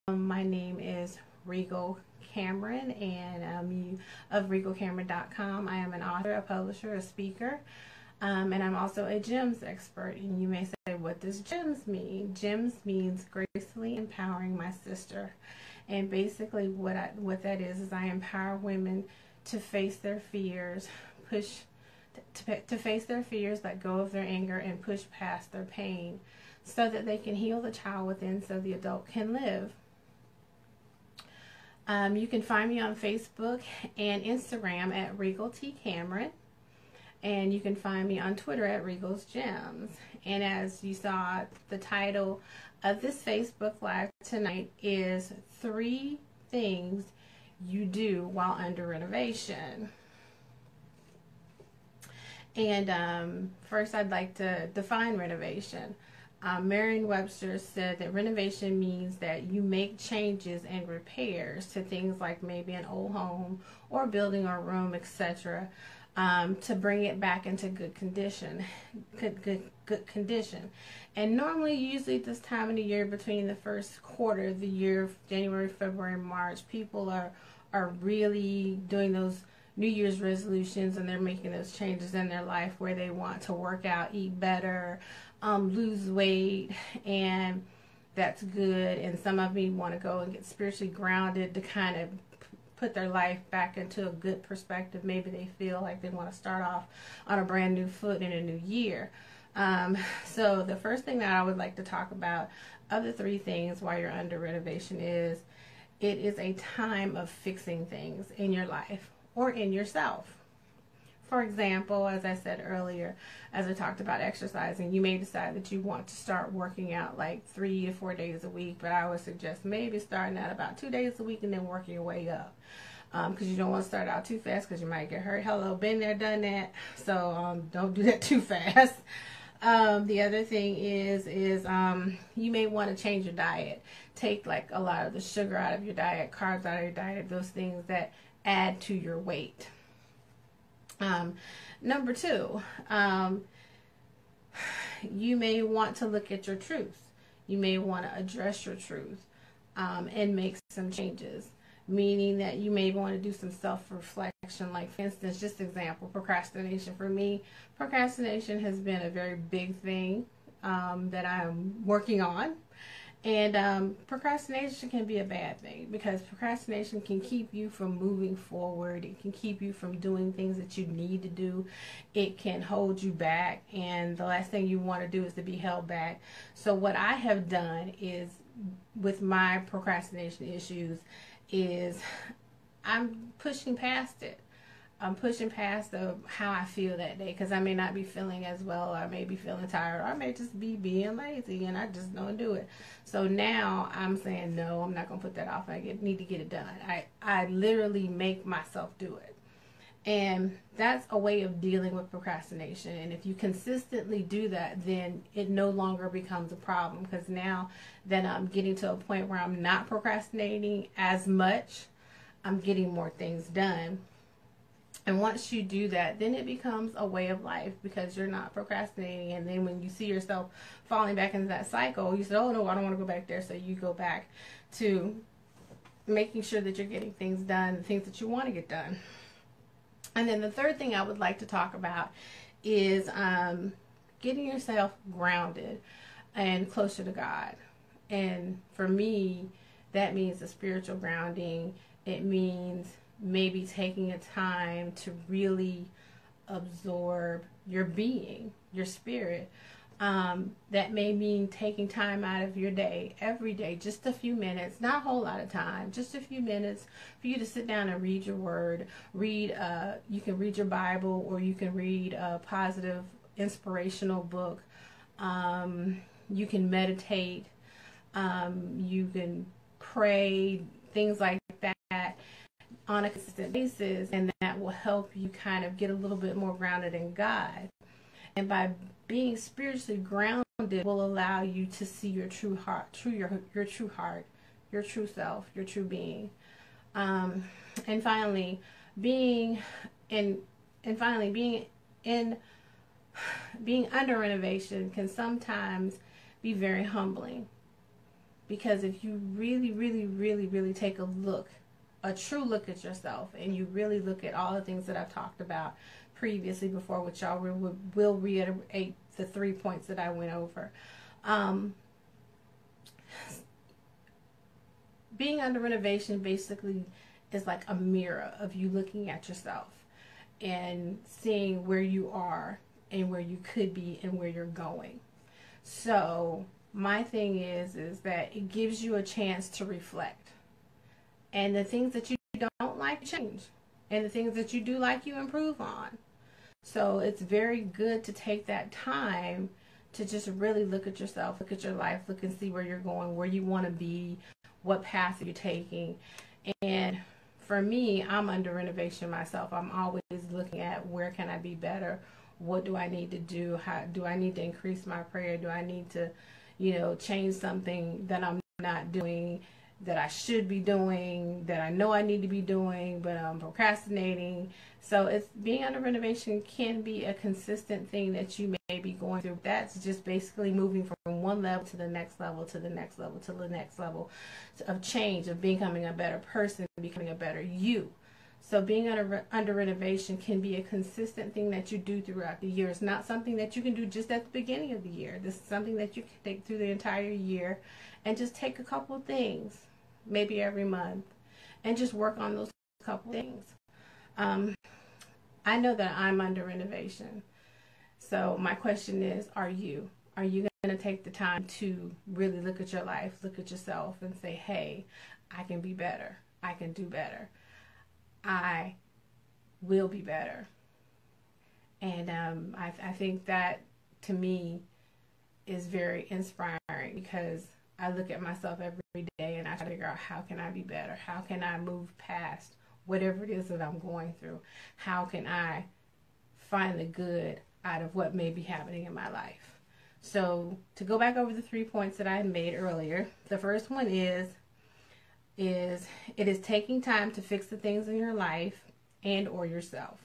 My name is Regal Cameron, and of regalcameron.com. I am an author, a publisher, a speaker, and I'm also a gems expert. And you may say, what does gems mean? Gems means gracefully empowering my sister. And basically what that is I empower women to face their fears, to face their fears, let go of their anger, and push past their pain so that they can heal the child within so the adult can live. You can find me on Facebook and Instagram at Regal T. Cameron, and you can find me on Twitter at Regal's Gems. And as you saw, the title of this Facebook Live tonight is 3 Things You Do While Under Renovation. And first I'd like to define renovation. Merriam-Webster said that renovation means that you make changes and repairs to things like maybe an old home or building or room, etc., to bring it back into good condition. Good condition. And normally, usually this time of the year, between the first quarter of the year, January, February, March, people are really doing those New Year's resolutions, and they're making those changes in their life where they want to work out, eat better, lose weight, and that's good. And some of me want to go and get spiritually grounded to kind of put their life back into a good perspective. Maybe they feel like they want to start off on a brand new foot in a new year. So the first thing that I would like to talk about of the 3 things while you're under renovation is it is a time of fixing things in your life or in yourself. For example, as I said earlier, as I talked about exercising, you may decide that you want to start working out like 3 to 4 days a week, but I would suggest maybe starting at about 2 days a week and then working your way up, because you don't want to start out too fast because you might get hurt. Hello, been there, done that. So don't do that too fast. The other thing is you may want to change your diet. Take like a lot of the sugar out of your diet, carbs out of your diet, those things that add to your weight. Number 2, you may want to look at your truth. You may want to address your truth and make some changes, meaning that you may want to do some self-reflection. Like, for instance, just example, procrastination. For me, procrastination has been a very big thing that I'm working on. And procrastination can be a bad thing, because procrastination can keep you from moving forward. It can keep you from doing things that you need to do. It can hold you back, and the last thing you want to do is to be held back. So what I have done is, with my procrastination issues, is I'm pushing past it. I'm pushing past how I feel that day, because I may not be feeling as well, or I may be feeling tired, or I may just be being lazy and I just don't do it. So now I'm saying, no, I'm not going to put that off. I need to get it done. I literally make myself do it. And that's a way of dealing with procrastination. And if you consistently do that, then it no longer becomes a problem, because now that I'm getting to a point where I'm not procrastinating as much, I'm getting more things done. And once you do that, then it becomes a way of life, because you're not procrastinating. And then when you see yourself falling back into that cycle, you say, oh no, I don't want to go back there. So you go back to making sure that you're getting things done, the things that you want to get done. And then the third thing I would like to talk about is getting yourself grounded and closer to God. And for me, that means a spiritual grounding. It means maybe taking a time to really absorb your being, your spirit. That may mean taking time out of your day, every day, just a few minutes, not a whole lot of time, just a few minutes for you to sit down and read your word. You can read your Bible, or you can read a positive, inspirational book. You can meditate. You can pray, things like that, on a consistent basis, and that will help you kind of get a little bit more grounded in God. And by being spiritually grounded will allow you to see your true heart, your true heart, your true self, your true being. And finally, being under renovation can sometimes be very humbling, Because if you really, really, really, really take a true look at yourself, and you really look at all the things that I've talked about previously before, which y'all will reiterate the 3 points that I went over. Being under renovation basically is like a mirror of you looking at yourself and seeing where you are and where you could be and where you're going. So my thing is that it gives you a chance to reflect. And the things that you don't like, change. And the things that you do like, you improve on. So it's very good to take that time to just really look at yourself, look at your life, look and see where you're going, where you want to be, what path you're taking. And for me, I'm under renovation myself. I'm always looking at where can I be better? What do I need to do? How do I need to increase my prayer? Do I need to, change something that I'm not doing, that I should be doing, that I know I need to be doing, but I'm procrastinating? So it's being under renovation can be a consistent thing that you may be going through. That's just basically moving from one level to the next level, to the next level, to the next level of change, of becoming a better person, becoming a better you. So being under renovation can be a consistent thing that you do throughout the year. It's not something that you can do just at the beginning of the year. This is something that you can take through the entire year, and just take a couple of things, maybe every month, and just work on those couple things. I know that I'm under renovation. So my question is, are you? Are you going to take the time to really look at your life, look at yourself, and say, hey, I can be better. I can do better. I will be better. And I think that, to me, is very inspiring, because I look at myself every day and I try to figure out, how can I be better? How can I move past whatever it is that I'm going through? How can I find the good out of what may be happening in my life? So to go back over the 3 points that I made earlier, the first one is it is taking time to fix the things in your life and or yourself.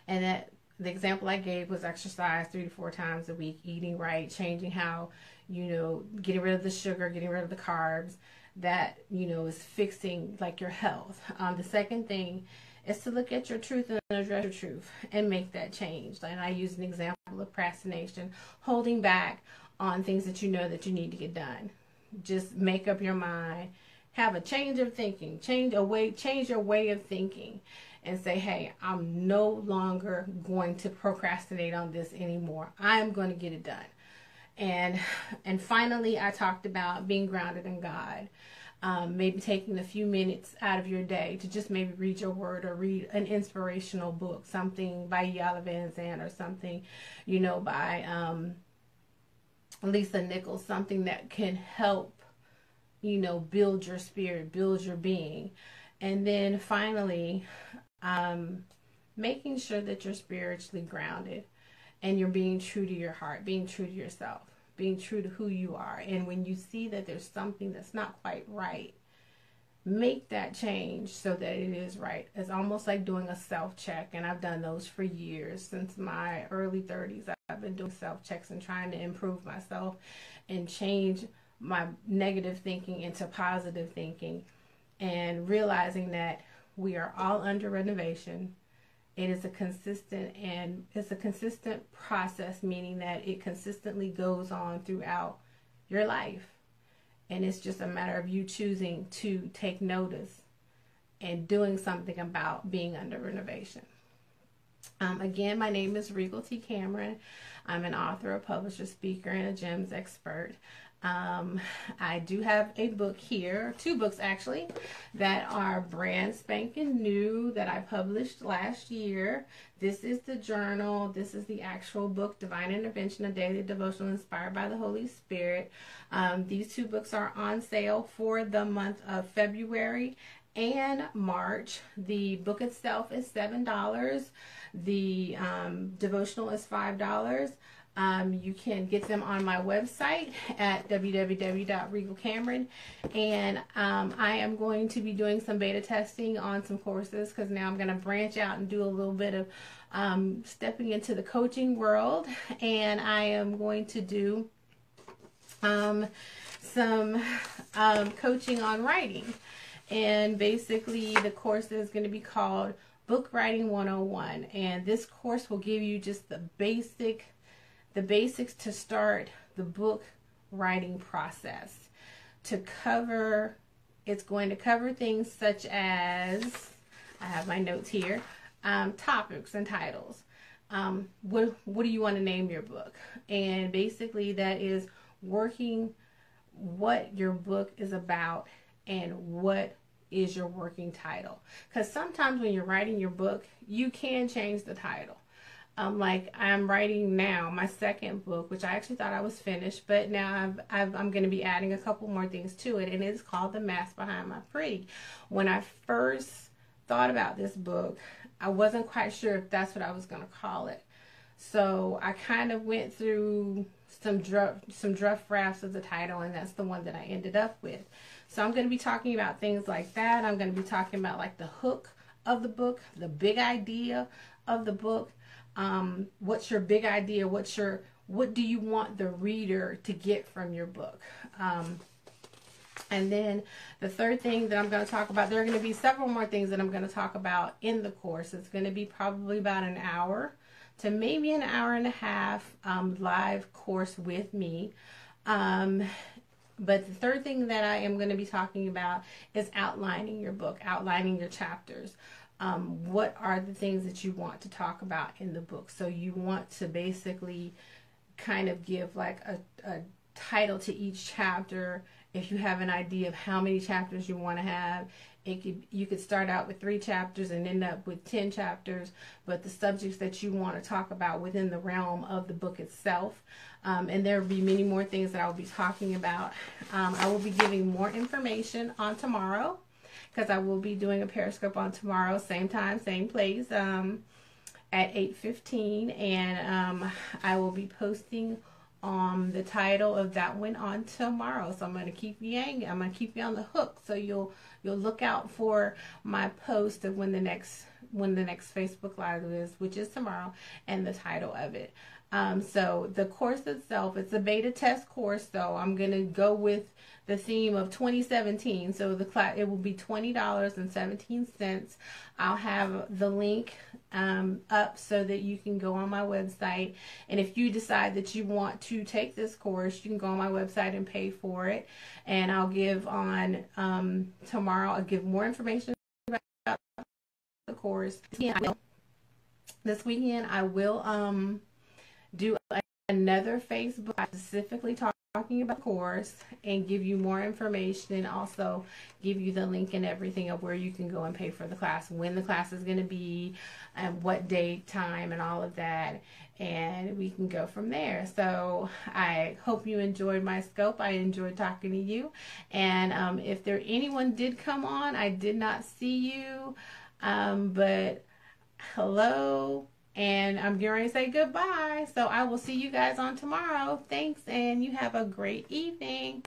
And that the example I gave was exercise 3 to 4 times a week, eating right, changing how, getting rid of the sugar, getting rid of the carbs. That, is fixing like your health. The second thing is to look at your truth and address your truth and make that change. And I use an example of procrastination, holding back on things that you know that you need to get done. Just make up your mind, have a change of thinking, change your way of thinking, and say, hey, I'm no longer going to procrastinate on this anymore. I'm going to get it done. And finally, I talked about being grounded in God. Maybe taking a few minutes out of your day to just maybe read your word, or read an inspirational book, something by Yala Van Zandt, or something, by Lisa Nichols, something that can help, build your spirit, build your being. And then finally, making sure that you're spiritually grounded and you're being true to your heart, being true to yourself, being true to who you are. And when you see that there's something that's not quite right, make that change so that it is right. It's almost like doing a self-check, and I've done those for years. Since my early 30s, I've been doing self-checks and trying to improve myself and change my negative thinking into positive thinking, and realizing that we are all under renovation. It is a consistent process, meaning that it consistently goes on throughout your life. And it's just a matter of you choosing to take notice and doing something about being under renovation. Again, my name is Regal T. Cameron. I'm an author, a publisher, speaker, and a GEMS expert. I do have a book here, 2 books actually, that are brand spanking new that I published last year. This is the journal. This is the actual book, Divine Intervention, a daily devotional inspired by the Holy Spirit. These 2 books are on sale for the month of February and March. The book itself is $7. The devotional is $5. You can get them on my website at www.regalcameron, and I am going to be doing some beta testing on some courses, because now I'm going to branch out and do a little bit of stepping into the coaching world, and I am going to do um, some coaching on writing. And basically the course is going to be called Book Writing 101. And this course will give you just the basics to start the book writing process. It's going to cover things such as, I have my notes here, topics and titles. What do you want to name your book? And basically that is working what your book is about and what is your working title. Because sometimes when you're writing your book, you can change the title. Like I'm writing now my second book, which I actually thought I was finished, but now I'm going to be adding a couple more things to it, and it's called The Mask Behind My Pretty. When I first thought about this book, I wasn't quite sure if that's what I was going to call it. So I kind of went through some rough drafts of the title, and that's the one that I ended up with. So I'm going to be talking about things like that. I'm going to be talking about like the hook of the book, the big idea of the book. What's your big idea? What do you want the reader to get from your book? And then the third thing that I'm going to talk about, there are going to be several more things that I'm going to talk about in the course. It's going to be probably about an hour to maybe an hour and a half live course with me. But the third thing that I am going to be talking about is outlining your book, outlining your chapters. What are the things that you want to talk about in the book? So you want to basically kind of give like a title to each chapter. If you have an idea of how many chapters you want to have, you could start out with 3 chapters and end up with 10 chapters, but the subjects that you want to talk about within the realm of the book itself. And there will be many more things that I will be talking about. I will be giving more information on tomorrow, because I will be doing a Periscope on tomorrow, same time, same place, at 8:15, and I will be posting the title of that one on tomorrow. So I'm going to keep you hanging. I'm going to keep you on the hook. So you'll look out for my post of when the next Facebook Live is, which is tomorrow, and the title of it. So the course itself, it's a beta test course, so I'm going to go with the theme of 2017. So the class, it will be $20.17. I'll have the link up so that you can go on my website. And if you decide that you want to take this course, you can go on my website and pay for it. And I'll give on tomorrow, I'll give more information about the course. This weekend I will do another Facebook specifically talking about the course and give you more information, and also give you the link and everything of where you can go and pay for the class, when the class is going to be, and what date, time, and all of that, and we can go from there. So I hope you enjoyed my scope. I enjoyed talking to you, and if anyone did come on, I did not see you, but hello. And I'm getting ready to say goodbye. So I will see you guys on tomorrow. Thanks, and you have a great evening.